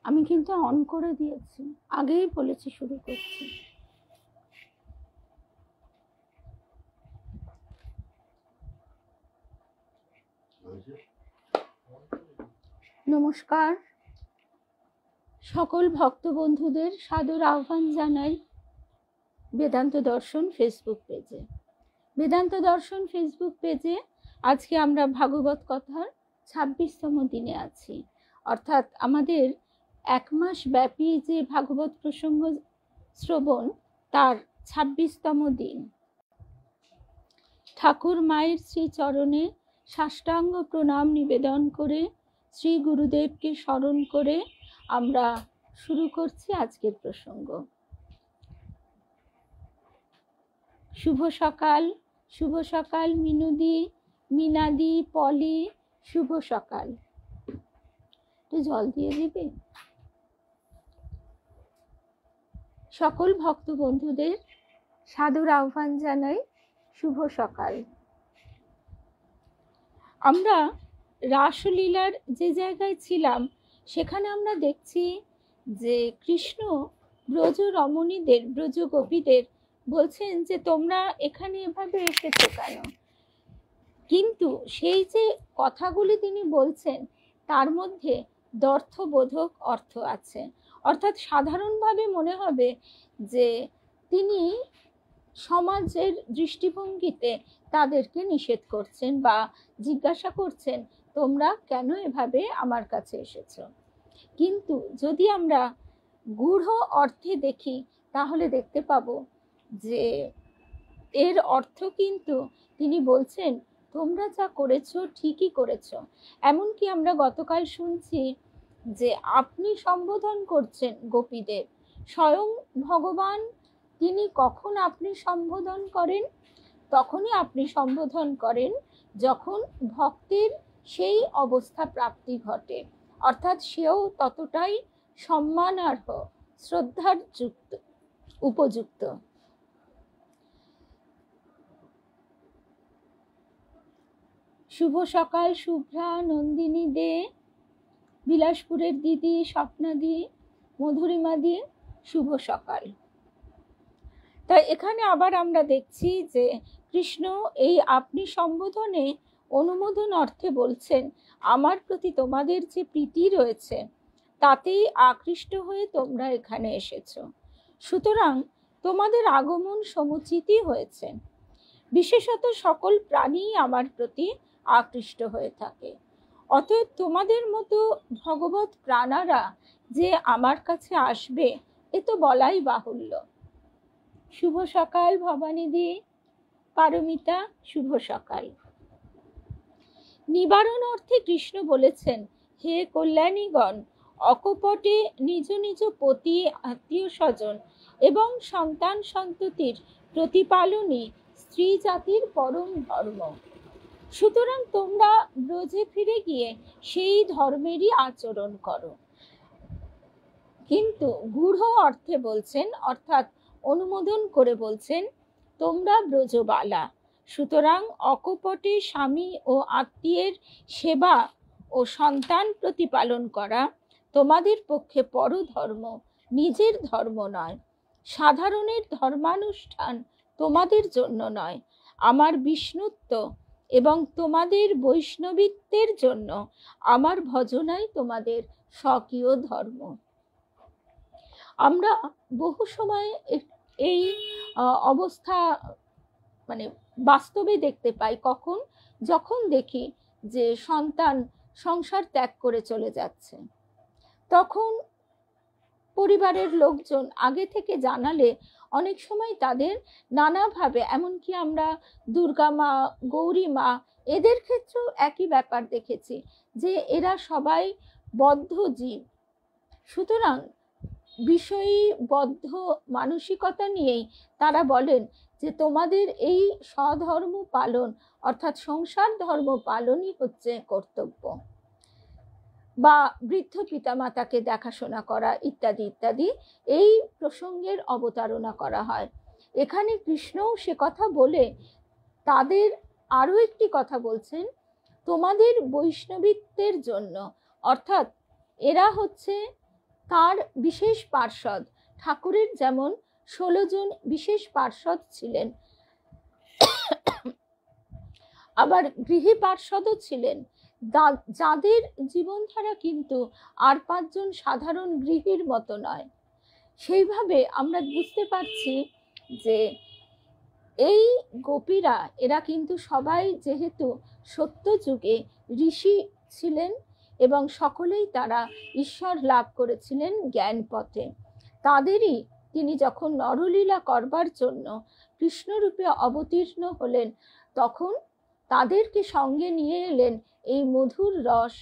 আমি কিন্তু অন করে দিয়েছি, আগেই বলেছি শুরু করছি। নমস্কার, সকল ভক্ত বন্ধুদের সাদর আহ্বান জানাই বেদান্ত দর্শন ফেসবুক পেজে। বেদান্ত দর্শন ফেসবুক পেজে আজকে আমরা ভাগবত কথার 26তম দিনে আছি, অর্থাৎ আমাদের 1 মাস ব্যাপী যে ভাগবত প্রসঙ্গ শ্রবণ তার 26তম দিন। ঠাকুর মায়ের শ্রী চরণে সাষ্টাঙ্গ প্রণাম নিবেদন করে শ্রী গুরুদেবকে স্মরণ করে আমরা শুরু করছি আজকের প্রসঙ্গ। শুভ সকাল, শুভ সকাল মিনুদি, মিনাদি, পলি, শুভ সকাল। একটু জল দিয়ে দিবে। সকল ভক্ত বন্ধুদের সাদর আহ্বান জানাই শুভ সকাল। আমরা রাসলীলার যে জায়গায় ছিলাম সেখানে আমরা দেখছি যে কৃষ্ণ ব্রজ রমণীদের, ব্রজ গোপীদের বলছেন যে তোমরা এখানে এভাবে এসেছো কেন, কিন্তু সেই যে কথাগুলি তিনি বলছেন তার মধ্যে দ্ব্যর্থবোধক অর্থ আছে। অর্থাৎ সাধারণভাবে মনে হবে যে তিনি সমাজের দৃষ্টিভঙ্গিতে তাদেরকে নিষেধ করছেন বা জিজ্ঞাসা করছেন তোমরা কেন এভাবে আমার কাছে এসেছো। কিন্তু যদি আমরা গূঢ় অর্থে দেখি তাহলে দেখতে পাবো যে এর অর্থ কিন্তু তিনি বলছেন তোমরা যা করেছো ঠিকই করেছো। এমনকি আমরা গতকাল শুনছি যে আপনি সম্বোধন করছেন গোপীদের, স্বয়ং ভগবান তিনি কখন আপনি সম্বোধন করেন, তখনই আপনি সম্বোধন করেন যখন ভক্তের সেই অবস্থা প্রাপ্তি ঘটে, অর্থাৎ সেও ততটাই সম্মানার্হ, শ্রদ্ধার যুক্ত, উপযুক্ত। শুভ সকাল শুভ্রা, নন্দিনী দে, বিলাসপুরের দিদি, স্বপ্নাদি, মধুরিমা দি, শুভ সকাল। তাই এখানে আবার আমরা দেখছি যে কৃষ্ণ এই আপনি সম্বোধনে অনুমোদন অর্থে বলছেন আমার প্রতি তোমাদের যে প্রীতি রয়েছে তাতেই আকৃষ্ট হয়ে তোমরা এখানে এসেছো, সুতরাং তোমাদের আগমন সমুচিতই হয়েছে। বিশেষত সকল প্রাণী আমার প্রতি আকৃষ্ট হয়ে থাকে, অতএব তোমাদের মতো ভগবত প্রাণারা যে আমার কাছে আসবে এ তো বলাই বাহুল্য। শুভ সকাল ভবানীদি, পারমিতা, শুভ সকাল। নিবারণ অর্থে কৃষ্ণ বলেছেন হে কল্যাণীগণ, অকপটে নিজ নিজ পতি, আত্মীয় স্বজন এবং সন্তান সন্ততির প্রতিপালনই স্ত্রী জাতির পরম ধর্ম। সুতরাং তোমরা ব্রজে ফিরে গিয়ে সেই ধর্মেরই আচরণ করো। কিন্তু গূঢ় অর্থে বলছেন, অর্থাৎ অনুমোদন করে বলছেন তোমরা ব্রজবালা, সুতরাং অকপটে স্বামী ও আত্মীয়ের সেবা ও সন্তান প্রতিপালন করা তোমাদের পক্ষে পরধর্ম, নিজের ধর্ম নয়। সাধারণের ধর্মানুষ্ঠান তোমাদের জন্য নয়, আমার বিষ্ণুত্ব এবং তোমাদের বৈষ্ণবিত্বের জন্য আমার ভজনাই তোমাদের স্বকীয় ধর্ম। আমরা বহু সময় এই অবস্থা মানে বাস্তবে দেখতে পাই, কখন যখন দেখি যে সন্তান সংসার ত্যাগ করে চলে যাচ্ছে, তখন পরিবারের লোকজন আগে থেকে জানালে অনেক সময় তাদের নানাভাবে, এমনকি আমরা দুর্গা মা, গৌরী মা এদের ক্ষেত্রেও একই ব্যাপার দেখেছি যে এরা সবাই বদ্ধ জীব, সুতরাং বিষয়ী বদ্ধ মানসিকতা নিয়েই তারা বলেন যে তোমাদের এই স্বধর্ম পালন অর্থাৎ সংসার ধর্ম পালনই হচ্ছে কর্তব্য, বা বৃদ্ধ পিতামাতাকে দেখাশোনা করা ইত্যাদি ইত্যাদি এই প্রসঙ্গের অবতারণা করা হয়। এখানে কৃষ্ণও সে কথা বলে তাদের আরো একটি কথা বলছেন, তোমাদের বৈষ্ণবিত্বের জন্য, অর্থাৎ এরা হচ্ছে তার বিশেষ পার্ষদ। ঠাকুরের যেমন 16 জন বিশেষ পার্ষদ ছিলেন, আবার গৃহী পার্ষদও ছিলেন, যাদের জীবনধারা কিন্তু আর 5 জন সাধারণ গৃহীর মতো নয়। সেইভাবে আমরা বুঝতে পারছি যে এই গোপীরা, এরা কিন্তু সবাই যেহেতু সত্য যুগে ঋষি ছিলেন এবং সকলেই তারা ঈশ্বর লাভ করেছিলেন জ্ঞান পথে, তাদেরই তিনি যখন নরলীলা করবার জন্য কৃষ্ণরূপে অবতীর্ণ হলেন, তখন তাদেরকে সঙ্গে নিয়ে এলেন এই মধুর রস,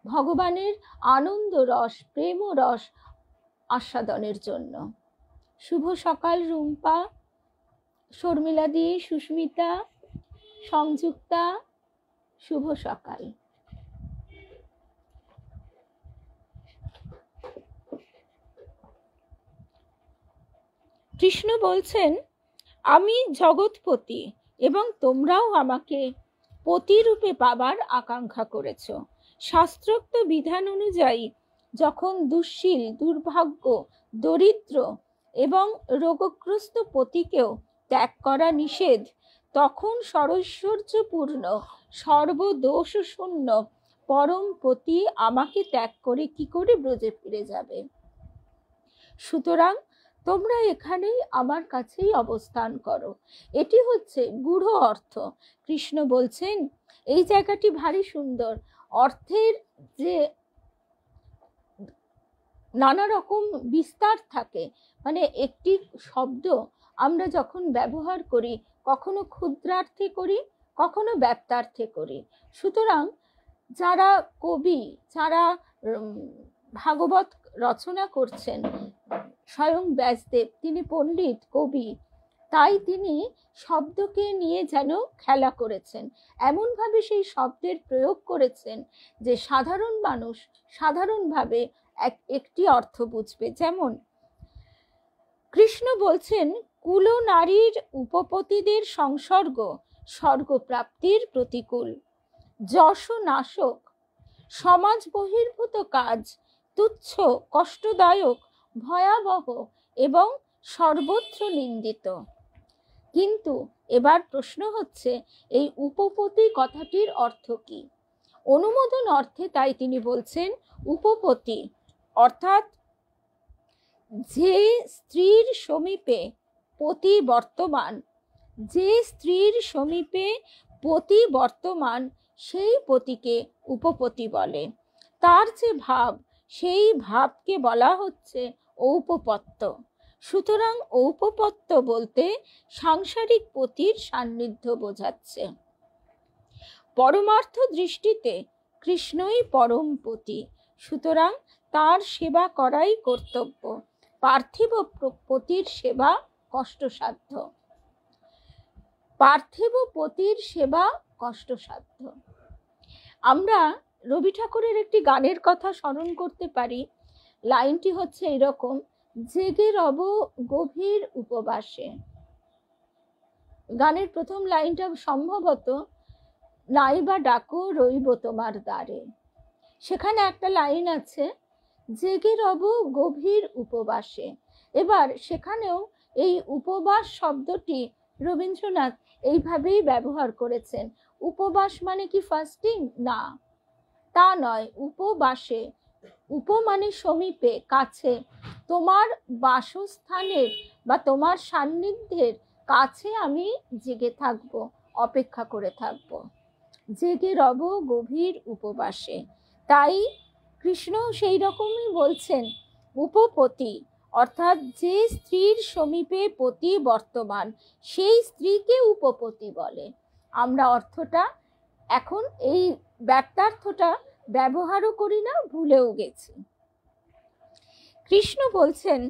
ভগবানের আনন্দ রস, প্রেম রস আস্বাদনের জন্য। শুভ সকাল রুম্পা, শর্মিলাদি, সুস্মিতা, সংযুক্তা, শুভ সকাল। কৃষ্ণ বলছেন, আমি জগৎপতি এবং তোমরাও আমাকে পতিরূপে পাবার আকাঙ্ক্ষা করেছ। শাস্ত্রোক্ত বিধান অনুযায়ী যখন দুঃশীল, দুর্ভাগ্য, দরিদ্র এবং রোগগ্রস্ত পতিকেও ত্যাগ করা নিষেধ, তখন সরৈশ্বর্যপূর্ণ, সর্বদোষ শূন্য পরম পতি আমাকে ত্যাগ করে কি করে ব্রজে ফিরে যাবে? সুতরাং তোমরা এখানেই আমার কাছেই অবস্থান করো। এটি হচ্ছে গূঢ় অর্থ। কৃষ্ণ বলছেন, এই জায়গাটি ভারী সুন্দর। অর্থের যে নানা রকম বিস্তার থাকে, মানে একটি শব্দ আমরা যখন ব্যবহার করি, কখনো ক্ষুদ্রার্থে করি, কখনো ব্যাপ্তার্থে করি। সুতরাং যারা কবি, যারা ভাগবত রচনা করছেন, স্বয়ং ব্যাসদেব তিনি পণ্ডিত কবি, তাই তিনি শব্দকে নিয়ে যেন খেলা করেছেন, এমনভাবে সেই শব্দের প্রয়োগ করেছেন যে সাধারণ মানুষ সাধারণভাবে একটি অর্থ বুঝবে। যেমন কৃষ্ণ বলছেন, কুল নারীর উপপতিদের সংসর্গ স্বর্গপ্রাপ্তির প্রতিকূল, যশ নাশক, সমাজ বহির্ভূত কাজ, তুচ্ছ, কষ্টদায়ক, ভয়াবহ এবং সর্বত্র নিন্দিত। কিন্তু এবার প্রশ্ন হচ্ছে, এই উপপতি কথাটির অর্থ কি? অনুমোদন অর্থে তাই তিনি বলছেন, উপপতি অর্থাৎ যে স্ত্রীর সমীপে পতি বর্তমান, যে স্ত্রীর সমীপে পতি বর্তমান, সেই পতিকে উপপতি বলে। তার যে ভাব, সেই ভাবকে বলা হচ্ছে ঔপপত্য। সুতরাং ঔপপত্য বলতে সাংসারিক পতির সান্নিধ্য বোঝাচ্ছে। পরমার্থ দৃষ্টিতে কৃষ্ণই পরম পতি, সুতরাং তার সেবা করাই কর্তব্য। পার্থিব পতির সেবা কষ্টসাধ্য, পার্থিব পতির সেবা কষ্টসাধ্য। আমরা রবি ঠাকুরের একটি গানের কথা স্মরণ করতে পারি। লাইনটি হচ্ছে এরকম, জেগে রব গভীর উপবাসে। গানের প্রথম লাইনটা সম্ভবত নাইবা ডাকো রইব তোমার দ্বারে। সেখানে একটা লাইন আছে, জেগে রব গভীর উপবাসে। এবার সেখানেও এই উপবাস শব্দটি রবীন্দ্রনাথ এইভাবেই ব্যবহার করেছেন। উপবাস মানে কি ফাস্টিং? না, তা নয়। উপবাসে, উপ মানে সমীপে, কাছে, তোমার বাসস্থানের বা তোমার সান্নিধ্যের কাছে আমি জেগে থাকব, অপেক্ষা করে থাকব। জেগে রব গভীর উপবাসে। তাই কৃষ্ণ সেই রকমই বলছেন, উপপতি অর্থাৎ যে স্ত্রীর সমীপে পতি বর্তমান, সেই স্ত্রীকে উপপতি বলে। আমরা অর্থটা এখন এই ব্যক্তার্থটা ব্যবহারও করি না, ভুলেও গেছি। কৃষ্ণ বলছেন,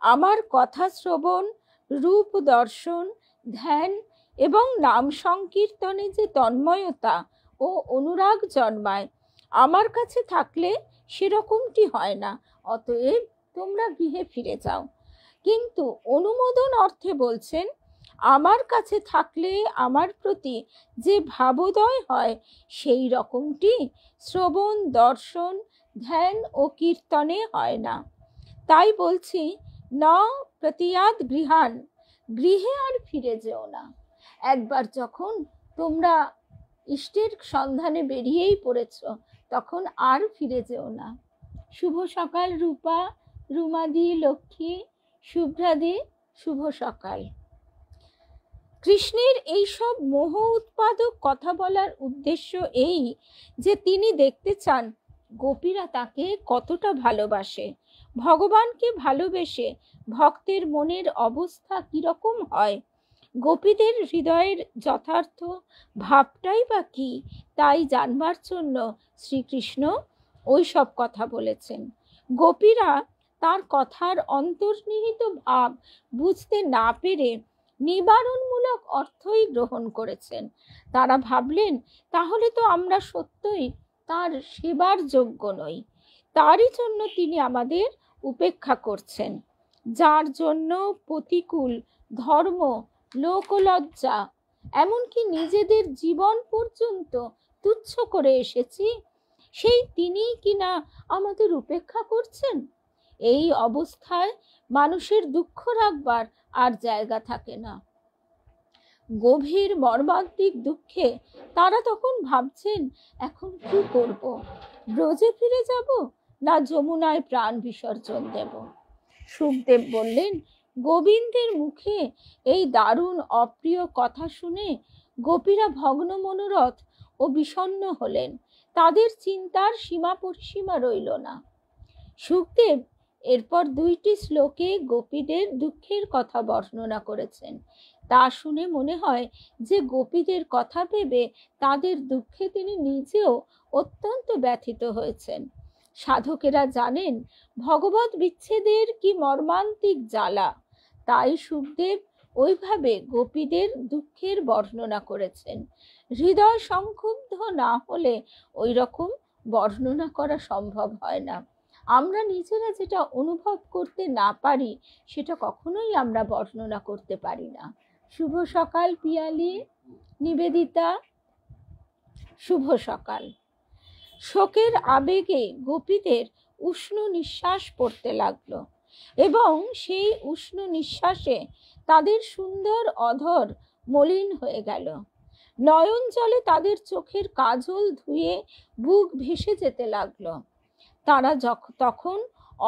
আমার কথা শ্রবণ, রূপ দর্শন, ধ্যান এবং নাম সংকীর্তনে যে তন্ময়তা ও অনুরাগ জন্মায়, আমার কাছে থাকলে সেরকমটি হয় না। অতএব তোমরা গৃহে ফিরে যাও। কিন্তু অনুমোদন অর্থে বলছেন, আমার কাছে থাকলে আমার প্রতি যে ভাবোদয় হয় সেই রকমটি শ্রবণ, দর্শন, ধ্যান ও কীর্তনে হয় না। তাই বলছি, ন প্রতিয়াদ গৃহান, গৃহে আর ফিরে যেও না। একবার যখন তোমরা ইষ্টের সন্ধানে বেরিয়েই পড়েছ, তখন আর ফিরে যেও না। শুভ সকাল রূপা, রুমাদি, লক্ষ্মী, শুভ্রাদি, শুভ সকাল। কৃষ্ণের এইসব মোহ উৎপাদক কথা বলার উদ্দেশ্য এই যে তিনি দেখতে চান গোপীরা তাকে কতটা ভালোবাসে। ভগবানকে ভালোবেসে ভক্তের মনের অবস্থা কিরকম হয়, গোপীদের হৃদয়ের যথার্থ ভাবটাই বা কি, তাই জানবার জন্য শ্রীকৃষ্ণ ওই সব কথা বলেছেন। গোপীরা তার কথার অন্তর্নিহিত ভাব বুঝতে না পেরে নিবারণমূলক অর্থই গ্রহণ করেছেন। তারা ভাবলেন, তাহলে তো আমরা সত্যই তার সেবার যোগ্য নই, তারই জন্য তিনি আমাদের উপেক্ষা করছেন। যার জন্য প্রতিকূল ধর্ম, লোকলজ্জা, এমনকি নিজেদের জীবন পর্যন্ত তুচ্ছ করে এসেছি, সেই তিনিই কিনা আমাদের উপেক্ষা করছেন। এই অবস্থায় মানুষের দুঃখ রাখবার আর জায়গা থাকে না। গভীর মর্মান্তিক দুঃখে তারা তখন ভাবছেন, এখন কি করব? ব্রজে ফিরে যাব না যমুনায় প্রাণ বিসর্জন দেব? সুখদেব বললেন, গোবিন্দের মুখে এই দারুণ অপ্রিয় কথা শুনে গোপীরা ভগ্ন মনোরথ ও বিষণ্ণ হলেন। তাদের চিন্তার সীমা পরিসীমা রইল না। সুখদেব এরপর 2টি শ্লোকে গোপীদের দুঃখের কথা বর্ণনা করেছেন। তা শুনে মনে হয় যে গোপীদের কথা ভেবে তাদের দুঃখে তিনি নিজেও অত্যন্ত ব্যথিত হয়েছেন। সাধকেরা জানেন ভগবত বিচ্ছেদের কি মর্মান্তিক জ্বালা, তাই সুখদেব ওইভাবে গোপীদের দুঃখের বর্ণনা করেছেন। হৃদয় সংক্ষুব্ধ না হলে ওই রকম বর্ণনা করা সম্ভব হয় না। আমরা নিজেরা যেটা অনুভব করতে না পারি সেটা কখনোই আমরা বর্ণনা করতে পারি না। শুভ সকাল পিয়ালি, নিবেদিতা, শুভ সকাল। শোকের আবেগে গোপীদের উষ্ণ নিঃশ্বাস পড়তে লাগলো এবং সেই উষ্ণ নিঃশ্বাসে তাদের সুন্দর অধর মলিন হয়ে গেল। নয়ন জলে তাদের চোখের কাজল ধুয়ে বুক ভেসে যেতে লাগলো। তারা তখন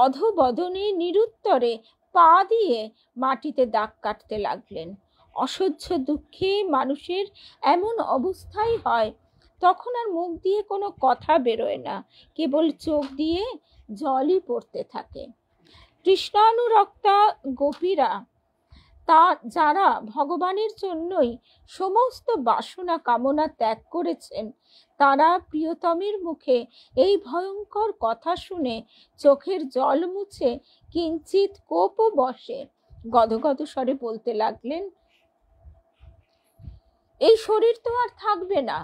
অধবদনে নিরুত্তরে পা দিয়ে মাটিতে দাগ কাটতে লাগলেন। অসহ্য দুঃখে মানুষের এমন অবস্থাই হয়, তখন আর মুখ দিয়ে কোনো কথা বেরোয় না, কেবল চোখ দিয়ে জলই পড়তে থাকে। কৃষ্ণানুরক্তা গোপীরা, যারা ভগবানের জন্যই সমস্ত বাসনা কামনা ত্যাগ করেছেন, তারা প্রিয়তমের মুখে এই ভয়ঙ্কর কথা শুনে চোখের জল মুছে কিঞ্চিত কোপ বসে গদগদ স্বরে বলতে লাগলেন, এই শরীর তো আর থাকবে না।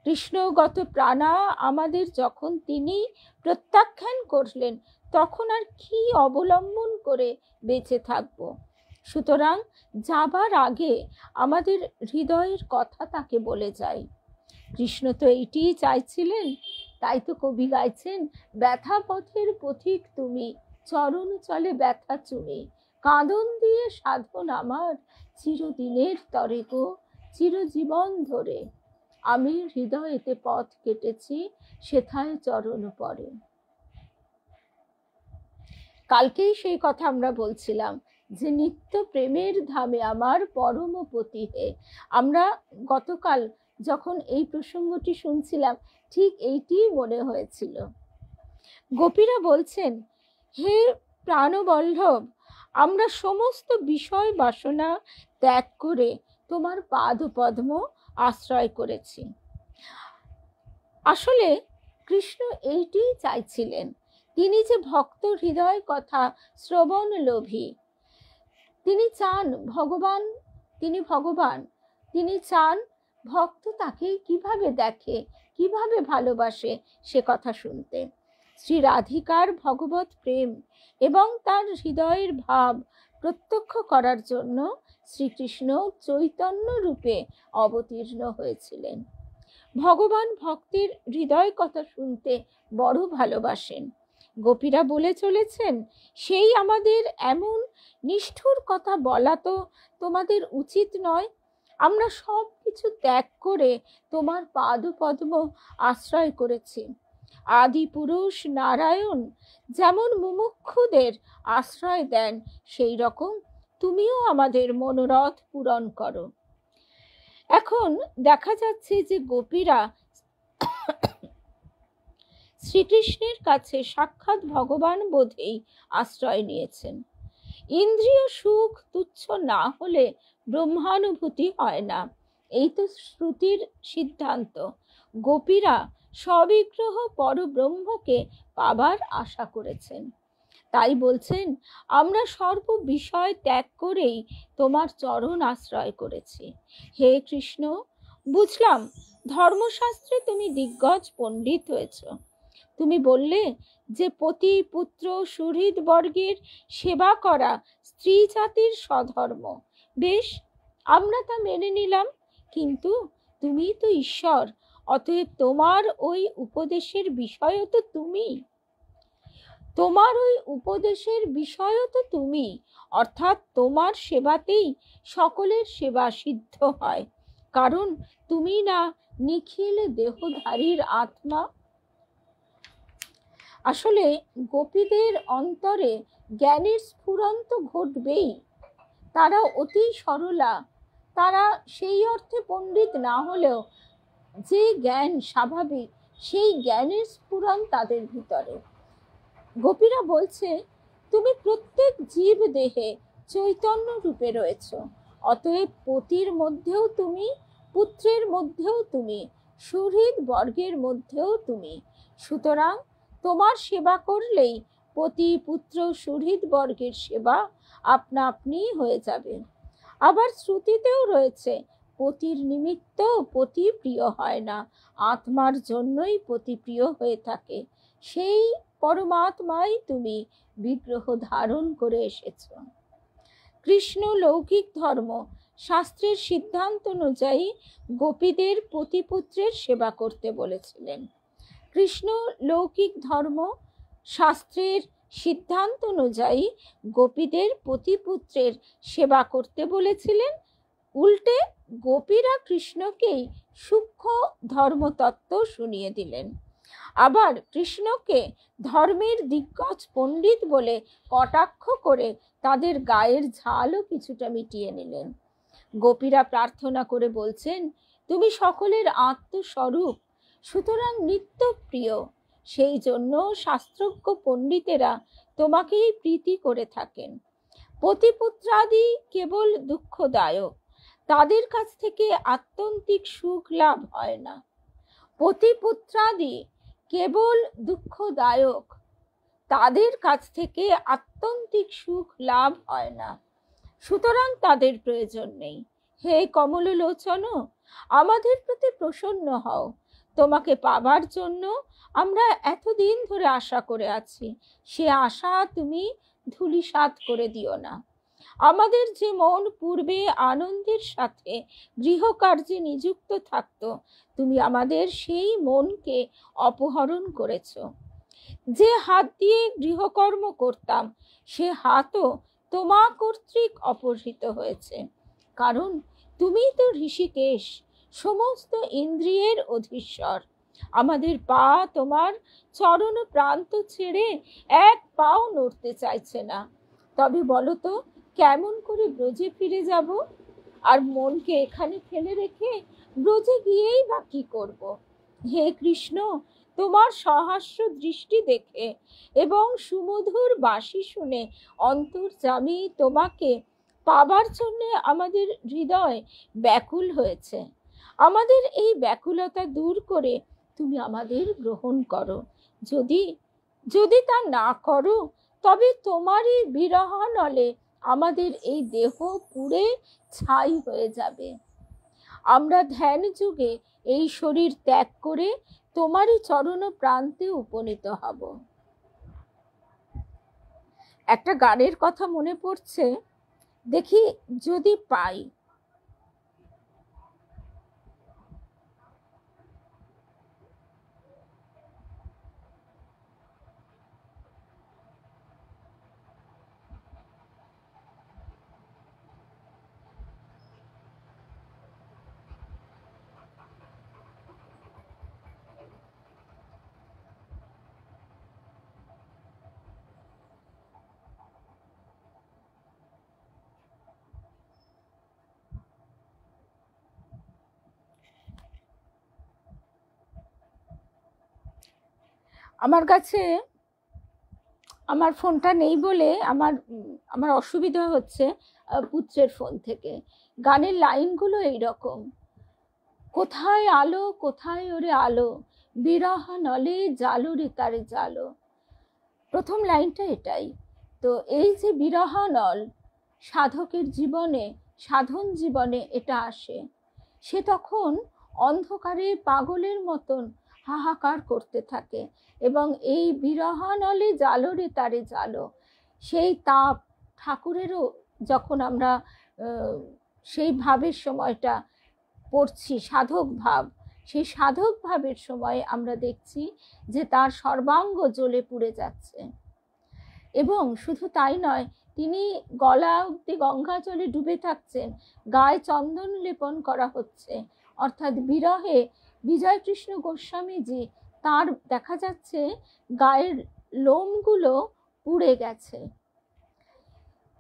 কৃষ্ণগত প্রাণা আমাদের যখন তিনি প্রত্যাখ্যান করলেন, তখন আর কি অবলম্বন করে বেঁচে থাকব? সুতরাং যাবার আগে আমাদের হৃদয়ের কথা তাকে বলে যাই। কৃষ্ণ তো এইটিই চাইছিলেন, তাই তো কবি গাইছেন, ব্যথা পথের পথিক তুমি, চরণ চলে ব্যথা চুমে, কাঁদন দিয়ে সাধন আমার, চিরদিনের তরে গো, চিরজীবন ধরে, আমি হৃদয়েতে পথ কেটেছি, সেথায় চরণ পড়ে। কালকেই সেই কথা আমরা বলছিলাম যে নিত্য প্রেমের ধামে আমার পরম পতি হে। আমরা গতকাল যখন এই প্রসঙ্গটি শুনছিলাম, ঠিক এইটিই মনে হয়েছিল। গোপীরা বলছেন, হে প্রাণবল্লভ, আমরা সমস্ত বিষয় বাসনা ত্যাগ করে তোমার পাদ পদ্ম আশ্রয় করেছি। আসলে কৃষ্ণ এইটিই চাইছিলেন। তিনি যে ভক্ত হৃদয় কথা শ্রবণ লোভী, তিনি চান ভগবান, তিনি ভগবান, তিনি চান ভক্ত তাকে কিভাবে দেখে, কিভাবে ভালোবাসে সে কথা শুনতে। শ্রী রাধিকার ভগবত প্রেম এবং তার হৃদয়ের ভাব প্রত্যক্ষ করার জন্য শ্রীকৃষ্ণ চৈতন্য রূপে অবতীর্ণ হয়েছিলেন। ভগবান ভক্তের হৃদয় কথা শুনতে বড় ভালোবাসেন। গোপীরা বলে চলেছেন, সেই আমাদের এমন নিষ্ঠুর কথা বলা তো তোমাদের উচিত নয়। আমরা সব কিছু ত্যাগ করে তোমার পাদপদ্ম আশ্রয় করেছি। আদি পুরুষ নারায়ণ যেমন মুমুক্ষুদের আশ্রয় দেন, সেই রকম তুমিও আমাদের মনোরথ পূরণ করো। এখন দেখা যাচ্ছে যে গোপীরা শ্রীকৃষ্ণের কাছে সাক্ষাৎ ভগবান বোধেই আশ্রয় নিয়েছেন। ইন্দ্রিয় সুখ তুচ্ছ না হলে ব্রহ্মানুভূতি হয় না, এই তো শ্রুতির সিদ্ধান্ত। গোপীরা স্ববিগ্রহ পরব্রহ্মকে পাবার আশা করেছেন, তাই বলছেন, আমরা সর্ব বিষয় ত্যাগ করেই তোমার চরণ আশ্রয় করেছি। হে কৃষ্ণ, বুঝলাম ধর্মশাস্ত্রে তুমি দিগ্গজ পণ্ডিত হয়েছ। তুমি বললে যে পতি পুত্র সুহৃদ বর্গের সেবা করা স্ত্রী জাতির স্বধর্ম। বেশ, আমরা তা মেনে নিলাম, কিন্তু তুমি তো ঈশ্বর, অতএব তোমার ওই উপদেশের বিষয়ও তো তুমি। অর্থাৎ তোমার সেবাতেই সকলের সেবা সিদ্ধ হয়, কারণ তুমি না নিখিল দেহধারীর আত্মা। আসলে গোপীদের অন্তরে জ্ঞানের স্ফুরন্ত ঘটবেই। তারা অতি সরলা, তারা সেই অর্থে পণ্ডিত না হলেও যে জ্ঞান স্বাভাবিক, সেই জ্ঞানের স্ফুরণ তাদের ভিতরে। গোপীরা বলছে, তুমি প্রত্যেক জীব দেহে চৈতন্য রূপে রয়েছ, অতএব পতির মধ্যেও তুমি, পুত্রের মধ্যেও তুমি, সুহৃদ বর্গের মধ্যেও তুমি। সুতরাং তোমার সেবা করলেই পতি পুত্র সুহৃদ বর্গের সেবা আপনা আপনি হয়ে যাবে। আবার শ্রুতিতেও রয়েছে, পতির নিমিত্ত পতি প্রিয় হয় না, আত্মার জন্যই পতি প্রিয় হয়ে থাকে। সেই পরমাত্মাই তুমি বিগ্রহ ধারণ করে এসেছ। কৃষ্ণ লৌকিক ধর্ম শাস্ত্রের সিদ্ধান্ত অনুযায়ী গোপীদের পতিপুত্রের সেবা করতে বলেছিলেন। কৃষ্ণ লৌকিক ধর্ম শাস্ত্রের সিদ্ধান্ত অনুযায়ী গোপীদের পতিপুত্রের সেবা করতে বলেছিলেন। উল্টে গোপীরা কৃষ্ণকেই সূক্ষ্ম ধর্মতত্ত্ব শুনিয়ে দিলেন। আবার কৃষ্ণকে ধর্মের দিগ্গজ পণ্ডিত বলে কটাক্ষ করে তাদের গায়ের ঝালও কিছুটা মিটিয়ে নিলেন। গোপীরা প্রার্থনা করে বলছেন, তুমি সকলের আত্মস্বরূপ, সুতরাং নিত্য প্রিয়। সেই জন্য শাস্ত্রজ্ঞ পণ্ডিতেরা তোমাকেই প্রীতি করে থাকেন। পতিপুত্রাদি কেবল দুঃখদায়ক, তাদের কাছ থেকে আত্যন্তিক সুখ লাভ হয় না। পতিপুত্রাদি কেবল দুঃখদায়ক, তাদের কাছ থেকে আত্যন্তিক সুখ লাভ হয় না, সুতরাং তাদের প্রয়োজন নেই। হে কমললোচন, আমাদের প্রতি প্রসন্ন হও। তোমাকে পাবার জন্য আমরা এতদিন ধরে আশা করে আছি, সে আশা তুমি ধূলিসাৎ করে দিও না। আমাদের যে মন পূর্বে আনন্দের সাথে গৃহকার্যে নিযুক্ত থাকত, তুমি আমাদের সেই মনকে অপহরণ করেছ। যে হাত দিয়ে গৃহকর্ম করতাম, সে হাতও তোমা কর্তৃক অপহৃত হয়েছে, কারণ তুমি তো ঋষিকেশ, সমস্ত ইন্দ্রিয়ের অধীশ্বর। আমাদের পা তোমার চরণ প্রান্ত ছেড়ে এক পাও নড়তে চাইছে না। তবে বলো তো, কেমন করে ব্রজে ফিরে যাব? আর মনকে এখানে ফেলে রেখে ব্রজে গিয়েই বা কি করব? হে কৃষ্ণ, তোমার সহাস্য দৃষ্টি দেখে এবং সুমধুর বাঁশি শুনে অন্তর্যামী তোমাকে পাবার জন্য আমাদের হৃদয় ব্যাকুল হয়েছে। আমাদের এই ব্যাকুলতা দূর করে তুমি আমাদের গ্রহণ করো। যদি তা না করো, তবে তোমারই বিরহ নলে আমাদের এই দেহ পুড়ে ছাই হয়ে যাবে। আমরা ধ্যান যুগে এই শরীর ত্যাগ করে তোমারই চরণ প্রান্তে উপনীত হব। একটা গানের কথা মনে পড়ছে, দেখি যদি পাই। আমার কাছে আমার ফোনটা নেই বলে আমার অসুবিধা হচ্ছে পুত্রের ফোন থেকে। গানের লাইনগুলো এইরকম: কোথায় আলো কোথায় ওরে আলো, বিরহ নলে জালো রে তারে জালো। প্রথম লাইনটা এটাই। তো এই যে বিরহ নল সাধকের জীবনে, সাধন জীবনে এটা আসে, সে তখন অন্ধকারে পাগলের মতন হাহাকার করতে থাকে এবং এই বিরহ নলে জালো রে তারে জালো, সেই তাপ ঠাকুরেরও যখন আমরা সেই ভাবের সময়টা পড়ছি, সাধক ভাব, সেই সাধক ভাবের সময় আমরা দেখছি যে তার সর্বাঙ্গ জ্বলে পুড়ে যাচ্ছে। এবং শুধু তাই নয়, তিনি গলা অব্দি গঙ্গা জলে ডুবে থাকছেন, গায়ে চন্দন লেপন করা হচ্ছে, অর্থাৎ বিরহে বিজয়কৃষ্ণ গোস্বামীজি তার দেখা যাচ্ছে গায়ের লোমগুলো পুড়ে গেছে।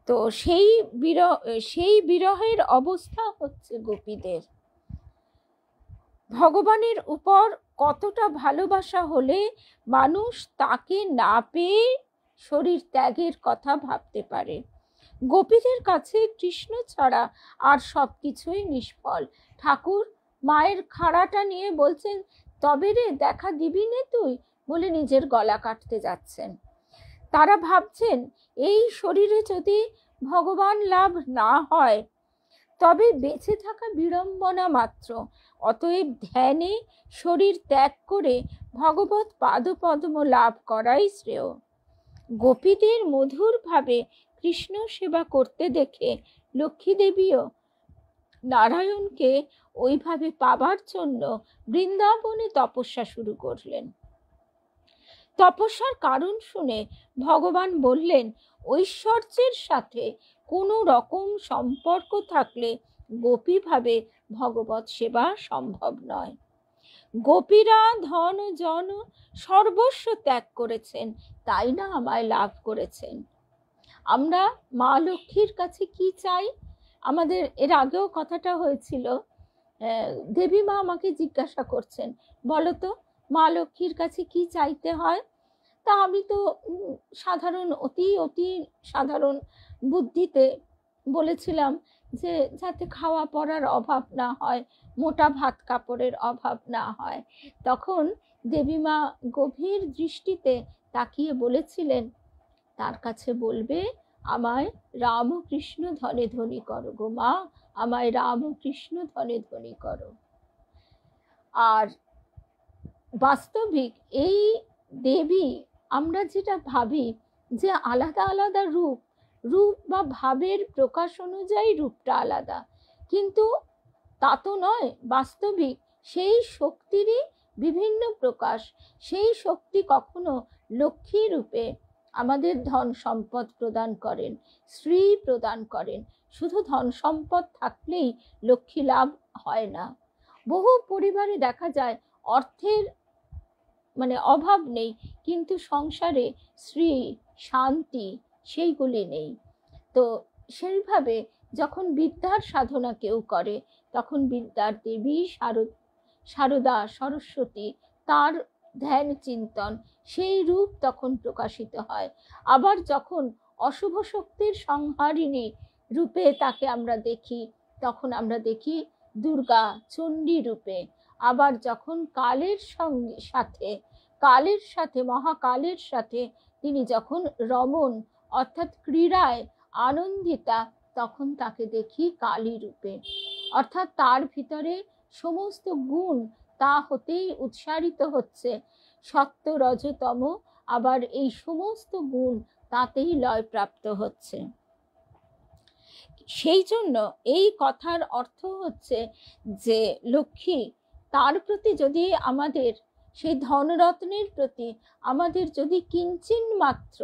তো সেই বিরহের অবস্থা হচ্ছে গোপীদের। ভগবানের উপর কতটা ভালোবাসা হলে মানুষ তাকে না পেয়ে শরীর ত্যাগের কথা ভাবতে পারে। গোপীদের কাছে কৃষ্ণ ছাড়া আর সবকিছুই নিষ্ফল। ঠাকুর মায়ের খাড়াটা নিয়ে বলছেন, তবে রে দেখা দিবি নে তুই, বলে নিজের গলা কাটতে যাচ্ছেন। তারা ভাবছেন এই শরীরে যদি ভগবান লাভ না হয় তবে বেঁচে থাকা বিড়ম্বনা মাত্র। অতএব ধ্যানে শরীর ত্যাগ করে ভগবৎ পাদপদ্ম লাভ করাই শ্রেয়। গোপীদের মধুর ভাবে কৃষ্ণ সেবা করতে দেখে লক্ষ্মী দেবীও নারায়ণকে ওইভাবে পাবার জন্য বৃন্দাবনে তপস্যা শুরু করলেন। তপস্যার কারণ শুনে ভগবান বললেন, ঐশ্বর্যের সাথে কোনো রকম সম্পর্ক থাকলে গোপী ভাবে ভগবৎ সেবা সম্ভব নয়। গোপীরা ধন জন সর্বস্ব ত্যাগ করেছেন, তাই না আমায় লাভ করেছেন। আমরা মা লক্ষ্মীর কাছে কি চাই? আমাদের এর আগেও কথাটা হয়েছিল, দেবী মা আমাকে জিজ্ঞাসা করছেন, বলো তো মা লক্ষ্মীর কাছে কি চাইতে হয়? তা আমি তো সাধারণ অতি সাধারণ বুদ্ধিতে বলেছিলাম যে যাতে খাওয়া পড়ার অভাব না হয়, মোটা ভাত কাপড়ের অভাব না হয়। তখন দেবীমা গভীর দৃষ্টিতে তাকিয়ে বলেছিলেন, তার কাছে বলবে, আমায় রামকৃষ্ণ ধনে ধনী করো গো মা, আমায় রামকৃষ্ণ ধনে ধনী করো। আর বাস্তবিক এই দেবী, আমরা যেটা ভাবি যে আলাদা আলাদা রূপ বা ভাবের প্রকাশ অনুযায়ী রূপটা আলাদা, কিন্তু তা তো নয়। বাস্তবিক সেই শক্তিরই বিভিন্ন প্রকাশ। সেই শক্তি কখনো লক্ষ্মী রূপে আমাদের ধন সম্পদ প্রদান করেন, শ্রী প্রদান করেন। শুধু ধন সম্পদ থাকলেই লক্ষ্মী লাভ হয় না। বহু পরিবারে দেখা যায় অর্থের অভাব নেই, কিন্তু সংসারে শ্রী শান্তি সেইগুলি নেই। তো সেইভাবে যখন বিদ্যার সাধনা কেউ করে, তখন বিদ্যার দেবী শারদা সরস্বতী, তার ধ্যান চিন্তন, সেই রূপ তখন প্রকাশিত হয়। আবার যখন অশুভ শক্তির সংহারিণী রূপে তাকে আমরা দেখি, তখন আমরা দেখি দুর্গা চণ্ডী রূপে। আবার যখন কালের সাথে মহাকালের সাথে তিনি যখন রমণ অর্থাৎ ক্রীড়ায় আনন্দিতা, তখন তাকে দেখি কালী রূপে। অর্থাৎ তার ভিতরে সমস্ত গুণ তা হতেই উৎসারিত হচ্ছে, সত্য রজতম, আবার এই সমস্ত গুণ তাতেই লয় প্রাপ্ত হচ্ছে। সেই জন্য এই কথার অর্থ হচ্ছে যে লক্ষ্মী, তার প্রতি যদি আমাদের, সেই ধনরত্নের প্রতি আমাদের যদি কিঞ্চিন মাত্র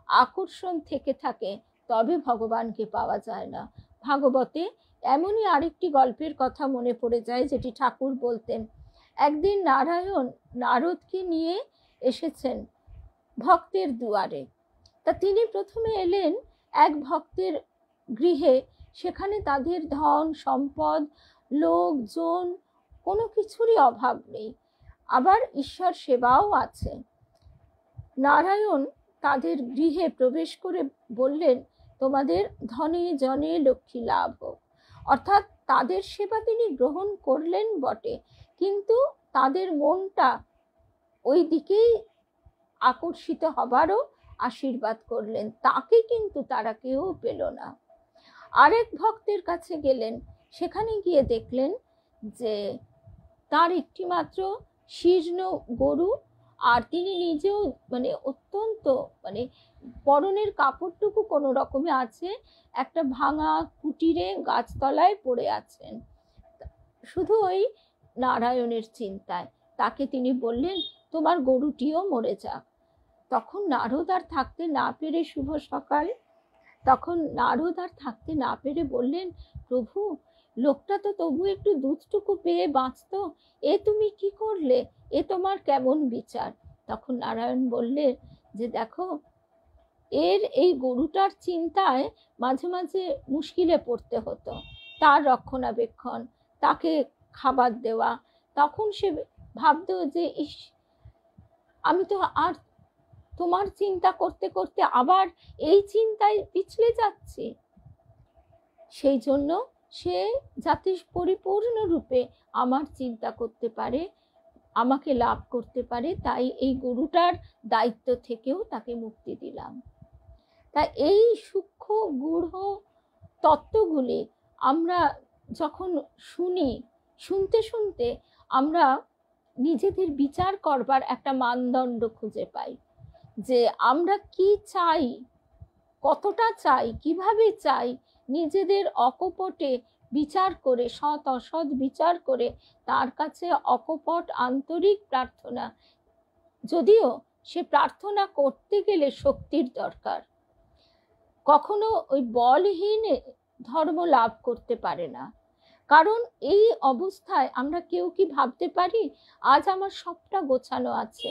আকর্ষণ থেকে থাকে, তবে ভগবানকে পাওয়া যায় না। ভাগবতে এমনই আরেকটি গল্পের কথা মনে পড়ে যায়, যেটি ঠাকুর বলতেন। একদিন নারায়ণ নারদকে নিয়ে এসেছেন ভক্তের দুয়ারে। তা তিনি প্রথমে এলেন এক ভক্তের গৃহে। সেখানে তাদের ধন সম্পদ, লোকজন, কোনো কিছুরই অভাব নেই, আবার ঈশ্বর সেবাও আছে। নারায়ণ তাদের গৃহে প্রবেশ করে বললেন, তোমাদের ধনে জনে লক্ষ্মী লাভ হোক। অর্থাৎ তাদের সেবা তিনি গ্রহণ করলেন বটে, কিন্তু তাদের মনটা ওই দিকেই আকর্ষিত হবারও আশীর্বাদ করলেন। তাকে কিন্তু তারা কেউ পেল না। আরেক ভক্তের কাছে গেলেন, সেখানে গিয়ে দেখলেন যে তার একটি মাত্র শীর্ণ গরু, আর তিনি নিজেও অত্যন্ত পরনের কাপড়টুকু কোনো রকমে আছে, একটা ভাঙা কুটিরে গাছতলায় পড়ে আছেন, শুধু ওই নারায়ণের চিন্তায়। তাকে তিনি বললেন, তোমার গরুটিও মরে যাক। তখন নারদ আর থাকতে না পেরে, শুভ সকাল, তখন নারদ আর থাকতে না পেরে বললেন, প্রভু, লোকটা তো তবু একটু দুধটুকু পেয়ে বাঁচত, এ তুমি কি করলে? এ তোমার কেমন বিচার? তখন নারায়ণ বললেন যে দেখো, এর এই গরুটার চিন্তায় মাঝে মাঝে মুশকিলে পড়তে হতো, তার রক্ষণাবেক্ষণ, তাকে খাবার দেওয়া। তখন সে ভাবতো যে ইস, আমি তো আর তোমার চিন্তা করতে করতে আবার এই চিন্তায় পিছলে যাচ্ছি। সেই জন্য সে যাতে পরিপূর্ণরূপে আমার চিন্তা করতে পারে, আমাকে লাভ করতে পারে, তাই এই গরুটার দায়িত্ব থেকেও তাকে মুক্তি দিলাম। তাই এই সূক্ষ্ম গূঢ় তত্ত্বগুলি আমরা যখন শুনি, শুনতে শুনতে আমরা নিজেদের বিচার করবার একটা মানদণ্ড খুঁজে পাই, যে আমরা কি চাই, কতটা চাই, কিভাবে চাই, নিজেদের অকপটে বিচার করে, সৎ অসৎ বিচার করে তার কাছে অকপট আন্তরিক প্রার্থনা, যদিও সে প্রার্থনা করতে গেলে শক্তির দরকার। কখনো ওই বলহীন ধর্ম লাভ করতে পারে না। কারণ এই অবস্থায় আমরা কেউ কি ভাবতে পারি আজ আমার সবটা গোছানো আছে?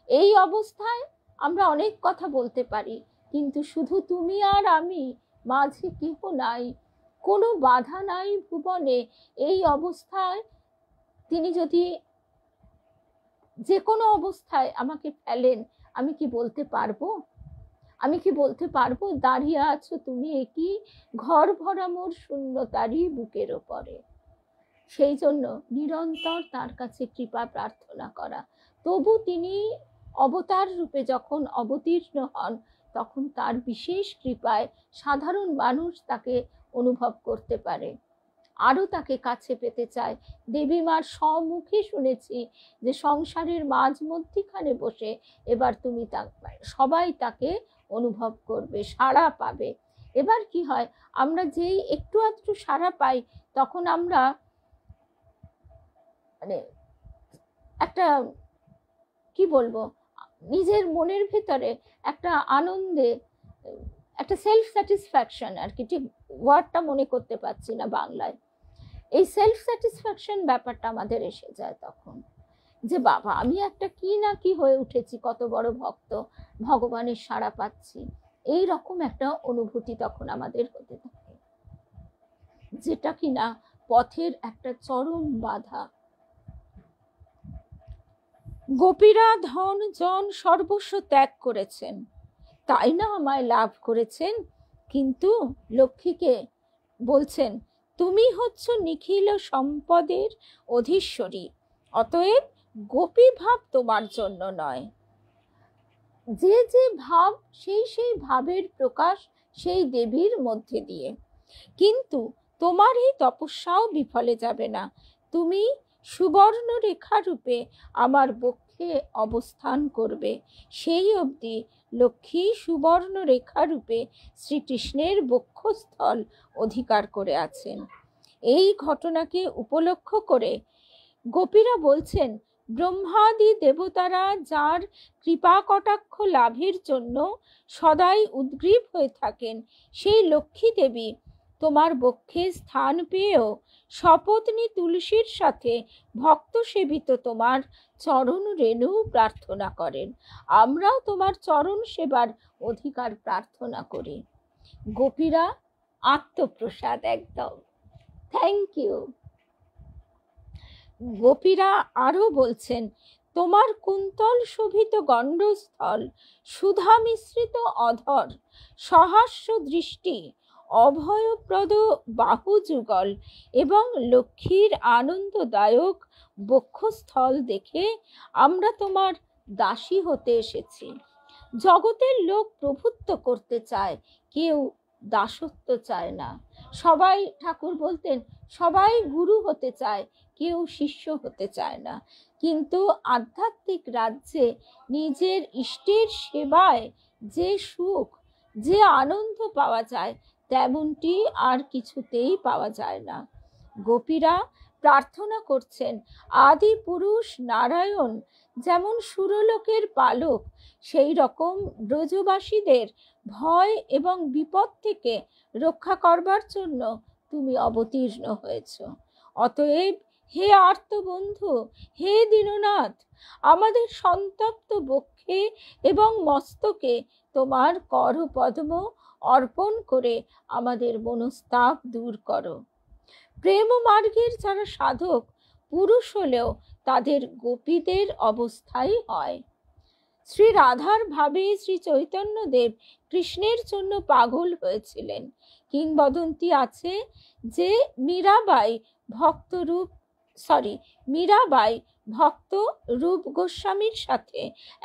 এই অবস্থায় আমরা অনেক কথা বলতে পারি, কিন্তু শুধু তুমি আর আমি, মাঝে কেহ নাই, কোনো বাধা নাই ভুবনে। এই অবস্থায় তিনি যদি যে কোনো অবস্থায় আমাকে ফেলেন, আমি কি বলতে পারবো? আমি কি বলতে পারবো, দাঁড়িয়ে আছো তুমি একই ঘর ভরা মোর শূন্যতারই বুকের ওপরে? সেই জন্য নিরন্তর তার কাছে কৃপা প্রার্থনা করা। তবু তিনি অবতার রূপে যখন অবতীর্ণ হন, তখন তার বিশেষ কৃপায় সাধারণ মানুষ তাকে অনুভব করতে পারে, আরো তাকে কাছে পেতে চায়। দেবী মার সম্মুখে শুনেছি যে সংসারের মাঝ মধ্যিখানে বসে এবার তুমি সবাই তাকে অনুভব করবে, সাড়া পাবে। এবার কি হয়, আমরা যেই একটু আধটু সাড়া পাই, তখন আমরা একটা কি বলবো, নিজের মনের ভেতরে একটা আনন্দে, একটা সেলফ স্যাটিসফ্যাকশন, আর কি, ঠিক ওয়ার্ডটা মনে করতে পারছি না বাংলায়। এই সেলফ স্যাটিসফ্যাকশন ব্যাপারটা আমাদের এসে যায় তখন, যে বাবা, আমি একটা কি না কি হয়ে উঠেছি, কত বড় ভক্ত, ভগবানের সাড়া পাচ্ছি। এই রকম একটা অনুভূতি তখন আমাদের হতে থাকে, যেটা কিনা পথের একটা চরম বাধা। গোপীরা ধন জন সর্বস্ব ত্যাগ করেছেন, তাই না আমায় লাভ করেছেন। কিন্তু লক্ষ্মীকে বলছেন, তুমি হচ্ছ নিখিল সম্পদের অধীশ্বরী, অতএব গোপী ভাব তোমার জন্য নয়। যে যে ভাব, সেই সেই ভাবের প্রকাশ সেই দেবীর মধ্যে দিয়ে। কিন্তু তোমার এই তপস্যাও বিফলে যাবে না। তুমি সুবর্ণ রেখা রূপে আমার বক্ষে কক্ষে অবস্থান করবে, সেই অবধি লক্ষ্মী সুবর্ণ রেখারূপে শ্রীকৃষ্ণের বক্ষস্থল অধিকার করে আছেন। এই ঘটনাকে উপলক্ষ করে গোপীরা বলছেন, ব্রহ্মাদি দেবতারা যার কৃপা কটাক্ষ লাভের জন্য সদাই উদ্গ্রীব হয়ে থাকেন, সেই লক্ষ্মী দেবী তোমার বক্ষে স্থান পেয়েও সপত্নী তুলসীর সাথে ভক্ত সেবিত তোমার চরণ রেণু প্রার্থনা করেন। আমরাও তোমার চরণ সেবার অধিকার প্রার্থনা করি। গোপীরা আত্মপ্রসাদ একদম। Thank you. গোপীরা আরো বলছেন, তোমার কুন্তল শোভিত গণ্ডস্থল, সুধা মিশ্রিত অধর, সহাস্য দৃষ্টি, অভয়প্রদ বাহু যুগল এবং লক্ষ্মীর আনন্দদায়ক বক্ষস্থল দেখে আমরা তোমার দাসী হতে এসেছি। জগতের লোক প্রভুত্ব করতে চায়, কেউ দাসত্ব চায় না। সবাই, ঠাকুর বলতেন, সবাই গুরু হতে চায়, কেউ শিষ্য হতে চায় না। কিন্তু আধ্যাত্মিক রাজ্যে নিজের ইষ্টের সেবায় যে সুখ, যে আনন্দ পাওয়া যায়, তেমনটি আর কিছুতেই পাওয়া যায় না। গোপীরা প্রার্থনা করছেন, আদি পুরুষ নারায়ণ যেমন সুরলোকের পালক, সেই রকম ব্রজবাসীদের ভয় এবং বিপদ থেকে রক্ষা করবার জন্য তুমি অবতীর্ণ হয়েছ। অতএব হে আর্তবন্ধু, হে দীননাথ, আমাদের সন্তপ্ত বক্ষে এবং মস্তকে তোমার করপদ্ম অর্পণ করে আমাদের মনস্তাপ দূর করো। প্রেম মার্গের যারা সাধক পুরুষ হলেও তাদের গোপীদের অবস্থাই হয়। শ্রী রাধার ভাবে শ্রী চৈতন্যদেব কৃষ্ণের জন্য পাগল হয়েছিলেন। কিংবদন্তি আছে যে মীরাবাই ভক্ত রূপ গোস্বামীর সাথে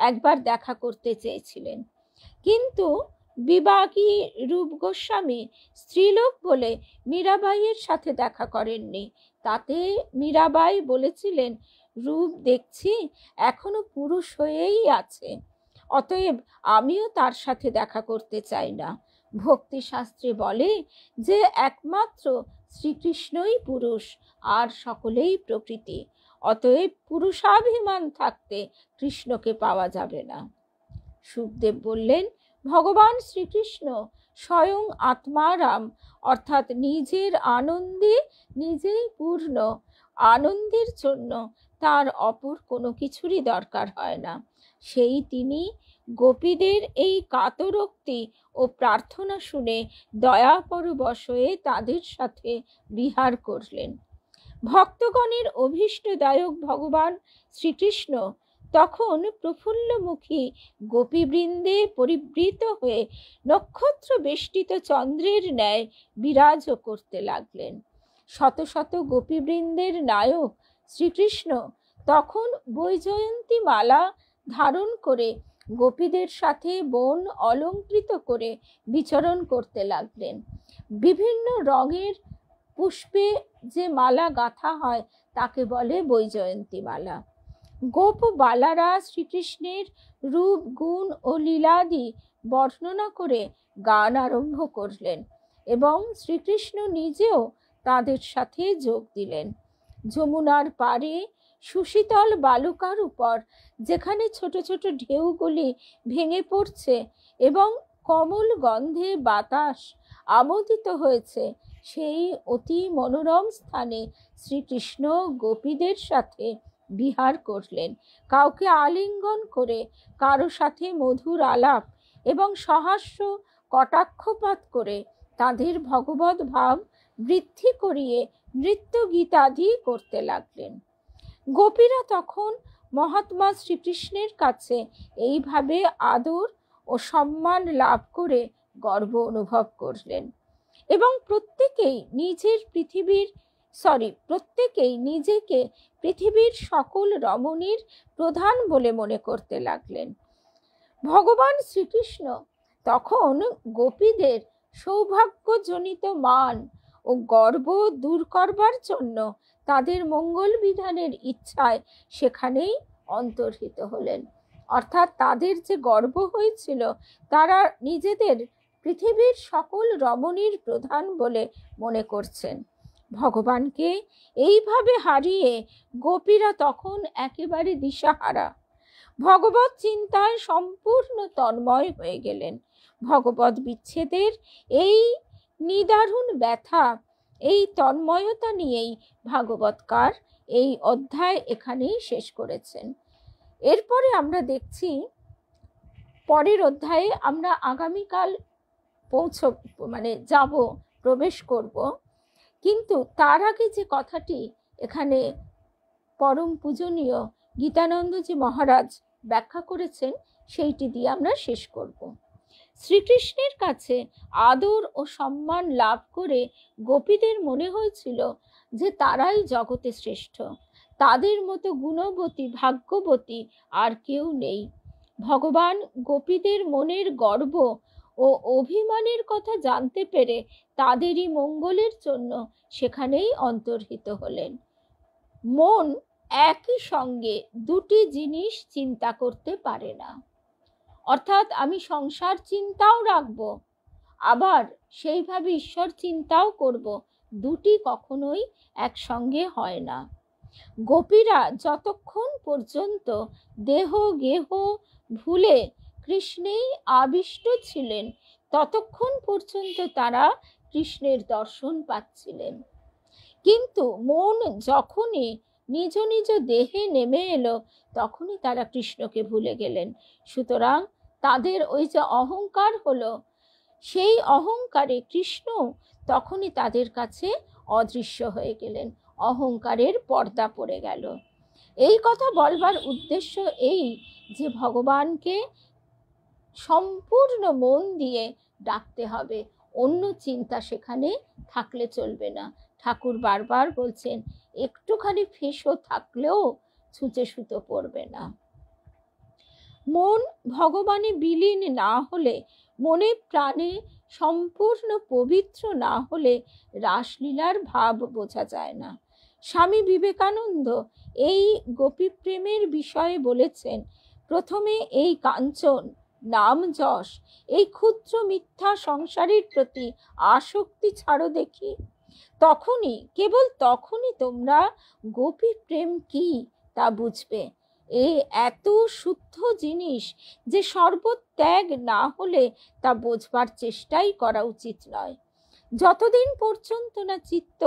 একবার দেখা করতে চেয়েছিলেন, কিন্তু বিবাগী রূপ গোস্বামী স্ত্রীলোক বলে মীরাবাইয়ের সাথে দেখা করেননি। তাতে মীরাবাই বলেছিলেন, রূপ দেখছি এখনো পুরুষ হয়েই আছে, অতএব আমিও তার সাথে দেখা করতে চাই না। ভক্তি শাস্ত্রে বলে যে একমাত্র শ্রীকৃষ্ণই পুরুষ, আর সকলেই প্রকৃতি। অতএব পুরুষাভিমান থাকতে কৃষ্ণকে পাওয়া যাবে না। সুখদেব বললেন, ভগবান শ্রীকৃষ্ণ স্বয়ং আত্মারাম, অর্থাৎ নিজের আনন্দে নিজেই পূর্ণ। আনন্দের জন্য তার অপর কোনো কিছুরই দরকার হয় না। সেই তিনি গোপীদের এই কাতরোক্তি ও প্রার্থনা শুনে দয়াপরবশ হয়ে তাদের সাথে বিহার করলেন। ভক্তগণের অভীষ্টদায়ক ভগবান শ্রীকৃষ্ণ তখন প্রফুল্লমুখী গোপীবৃন্দে পরিবৃত হয়ে নক্ষত্র বেষ্টিত চন্দ্রের ন্যায় বিরাজ করতে লাগলেন। শত শত গোপীবৃন্দের নায়ক শ্রীকৃষ্ণ তখন বৈজয়ন্তী মালা ধারণ করে গোপীদের সাথে বন অলঙ্কৃত করে বিচরণ করতে লাগলেন। বিভিন্ন রঙের পুষ্পে যে মালা গাঁথা হয় তাকে বলে বৈজয়ন্তী মালা। গোপ বালারা শ্রীকৃষ্ণের রূপ, গুণ ও লীলাদি বর্ণনা করে গান আরম্ভ করলেন এবং শ্রীকৃষ্ণ নিজেও তাদের সাথে যোগ দিলেন। যমুনার পাড়ে সুশীতল বালুকার উপর যেখানে ছোট ছোট ঢেউগুলি ভেঙে পড়ছে এবং কমল গন্ধে বাতাস আমোদিত হয়েছে, সেই অতি মনোরম স্থানে শ্রীকৃষ্ণ গোপীদের সাথে বিহার করলেন। কাউকে আলিঙ্গন করে, কারো সাথে মধুর আলাপ এবং সহাস্য কটাক্ষপাত করে তাদের ভগবত ভাব বৃদ্ধি করিয়ে নৃত্য গীতাদি করতে লাগলেন। গোপীরা তখন মহাত্মা শ্রীকৃষ্ণের কাছে এইভাবে আদর ও সম্মান লাভ করে গর্ব অনুভব করলেন এবং প্রত্যেকেই নিজেকে পৃথিবীর সকল রমণীর প্রধান বলে মনে করতে লাগলেন। ভগবান শ্রীকৃষ্ণ তখন গোপীদের সৌভাগ্যজনিত মান ও গর্ব দূর করবার জন্য তাদের মঙ্গল বিধানের ইচ্ছায় সেখানেই অন্তর্হিত হলেন। অর্থাৎ তাদের যে গর্ব হয়েছিল, তারা নিজেদের পৃথিবীর সকল রমণীর প্রধান বলে মনে করছেন। ভগবানকে এইভাবে হারিয়ে গোপীরা তখন একেবারে দিশাহারা, ভগবত চিন্তায় সম্পূর্ণ তন্ময় হয়ে গেলেন। ভগবত বিচ্ছেদের এই নিদারুণ ব্যথা, এই তন্ময়তা নিয়েই ভাগবতকার এই অধ্যায় এখানেই শেষ করেছেন। এরপরে আমরা দেখছি পরের অধ্যায়ে আমরা আগামীকাল প্রবেশ করব। কিন্তু তার আগে যে কথাটি এখানে পরম পূজনীয় গীতানন্দজি মহারাজ ব্যাখ্যা করেছেন, সেইটি দিয়ে আমরা শেষ করব। শ্রীকৃষ্ণের কাছে আদর ও সম্মান লাভ করে গোপীদের মনে হয়েছিল যে তারাই জগতে শ্রেষ্ঠ, তাদের মতো গুণবতী ভাগ্যবতী আর কেউ নেই। ভগবান গোপীদের মনের গর্ব ও অভিমানের কথা জানতে পেরে তাদেরই মঙ্গলের জন্য সেখানেই অন্তর্হিত হলেন। মন একই সঙ্গে দুটি জিনিস চিন্তা করতে পারে না, অর্থাৎ আমি সংসার চিন্তাও রাখবো, আবার সেইভাবে ঈশ্বর চিন্তাও করব, দুটি কখনোই একসঙ্গে হয় না। গোপীরা যতক্ষণ পর্যন্ত দেহ গেহ ভুলে কৃষ্ণেই আবিষ্ট ছিলেন, ততক্ষণ পর্যন্ত তারা কৃষ্ণের দর্শন পাচ্ছিলেন। কিন্তু মন যখনই নিজ নিজ দেহে নেমে এলো, তখনই তারা কৃষ্ণকে ভুলে গেলেন। সুতরাং তাদের ওই যে অহংকার হলো, সেই অহংকারে কৃষ্ণ তখনই তাদের কাছে অদৃশ্য হয়ে গেলেন, অহংকারের পর্দা পড়ে গেল। এই কথা বলবার উদ্দেশ্য এই যে ভগবানকে সম্পূর্ণ মন দিয়ে ডাকতে হবে, অন্য চিন্তা সেখানে থাকলে চলবে না। ঠাকুর বারবার বলছেন, একটুখানি ফেঁসও থাকলেও ছুঁচে সুতো পড়বে না। মন ভগবানে বিলীন না হলে, মনে প্রাণে সম্পূর্ণ পবিত্র না হলে রাসলীলার ভাব বোঝা যায় না। স্বামী বিবেকানন্দ এই গোপী প্রেমের বিষয়ে বলেছেন, প্রথমে এই কাঞ্চন নাম যশ, এই ক্ষুদ্র মিথ্যা সংসারের প্রতি আসক্তি ছাড়ো দেখি, তখনই, কেবল তখনই তোমরা গোপী প্রেম কি তা বুঝবে। এই এত শুদ্ধ জিনিস যে সর্বত্যাগ না হলে তা বোঝবার চেষ্টাই করা উচিত নয়। যতদিন পর্যন্ত না চিত্ত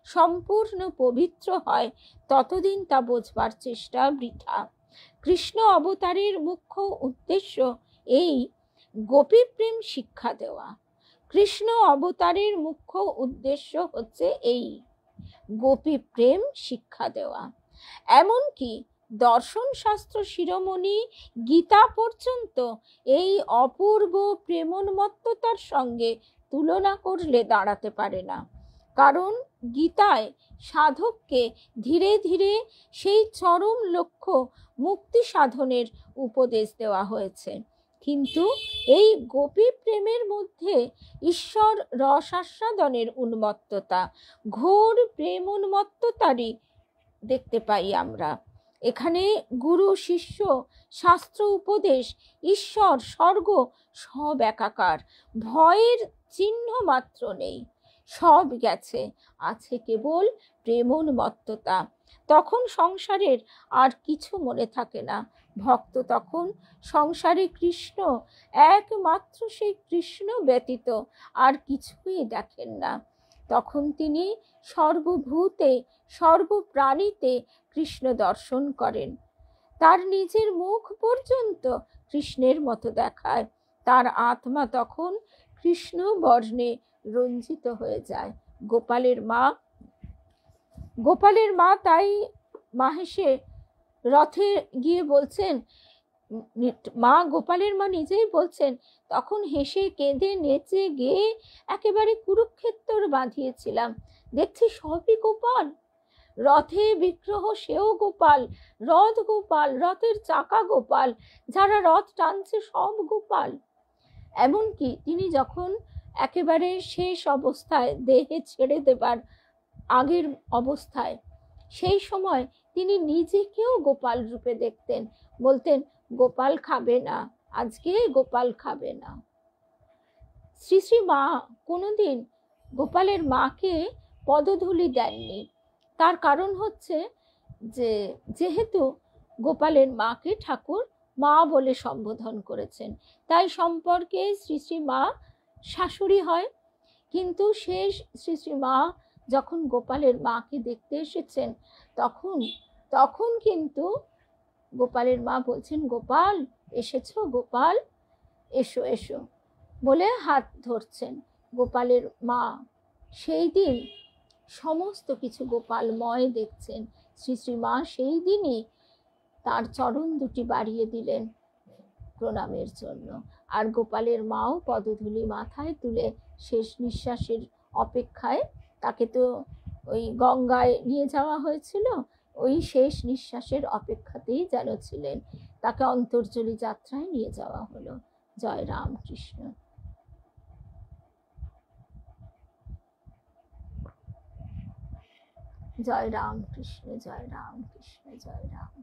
সম্পূর্ণ পবিত্র হয়, ততদিন তা বোঝবার চেষ্টা বৃথা। কৃষ্ণ অবতারের মুখ্য উদ্দেশ্য এই গোপী প্রেম শিক্ষা দেওয়া। কৃষ্ণ অবতারের মুখ্য উদ্দেশ্য হচ্ছে এই গোপী প্রেম শিক্ষা দেওয়া। এমনকি দর্শন শাস্ত্র শিরোমণি গীতা পর্যন্ত এই অপূর্ব প্রেমোন্মত্ততার সঙ্গে তুলনা করলে দাঁড়াতে পারে না। কারণ গীতায় সাধককে ধীরে ধীরে সেই চরম লক্ষ্য মুক্তি সাধনের উপদেশ দেওয়া হয়েছে। কিন্তু এই গোপী প্রেমের মধ্যে ঈশ্বর রসাস্বাদনের উন্মত্ততা, ঘোর প্রেম উন্মত্ততারই দেখতে পাই আমরা। এখানে গুরু শিষ্য শাস্ত্র উপদেশ ঈশ্বর স্বর্গ সব একাকার, ভয়ের চিহ্ন মাত্র নেই, সব গেছে, আছে কেবল প্রেমোন্মত্ততা। তখন সংসারের আর কিছু মনে থাকে না। ভক্ত তখন সংসারে কৃষ্ণ, একমাত্র সেই কৃষ্ণ ব্যতীত আর কিছুই দেখেন না। তখন তিনি সর্বভূতে সর্বপ্রাণীতে কৃষ্ণ দর্শন করেন। তার নিজের মুখ পর্যন্ত কৃষ্ণের মতো দেখায়। তার আত্মা তখন কৃষ্ণ বর্ণে রঞ্জিত হয়ে যায়। গোপালের মা তাই মাহেশে রথে গিয়ে বলছেন, মা গোপালের মা নিজেই বলছেন, তখন হেসে কেঁদে নেচে গেয়ে একেবারে কুরুক্ষেত্র বাঁধিয়েছিলাম, দেখছি সবই গোপাল, রথে বিগ্রহ সেও গোপাল, রথ গোপাল, রথের চাকা গোপাল, যারা রথ টানছে সব গোপাল। এমনকি তিনি যখন একেবারে শেষ অবস্থায়, দেহে ছেড়ে দেবার আগের অবস্থায়, সেই সময় তিনি নিজেকেও গোপাল রূপে দেখতেন, বলতেন গোপাল খাবে না, আজকে গোপাল খাবে না। শ্রী শ্রী মা কোনোদিন গোপালের মাকে পদধূলি দেননি। তার কারণ হচ্ছে যে যেহেতু গোপালের মাকে ঠাকুর মা বলে সম্বোধন করেছেন, তাই সম্পর্কে শ্রী শ্রী মা শাশুড়ি হয়। কিন্তু শেষ শ্রী শ্রী মা যখন গোপালের মাকে দেখতে এসেছেন, তখন তখন কিন্তু গোপালের মা বলছেন, গোপাল এসেছো, গোপাল এসো এসো বলে হাত ধরছেন। গোপালের মা সেই দিন সমস্ত কিছু গোপালময় দেখছেন। শ্রী শ্রী মা সেই দিনই তার চরণ দুটি বাড়িয়ে দিলেন প্রণামের জন্য। আর গোপালের মাও পদধূলি মাথায় তুলে শেষ নিঃশ্বাসের অপেক্ষায়, তাকে তো ওই গঙ্গায় নিয়ে যাওয়া হয়েছিল, ওই শেষ নিঃশ্বাসের অপেক্ষাতেই যেন ছিলেন। তাকে অন্তর্জলি যাত্রায় নিয়ে যাওয়া হলো। জয় রামকৃষ্ণ। জয় রামকৃষ্ণ, জয় রামকৃষ্ণ, জয় রাম।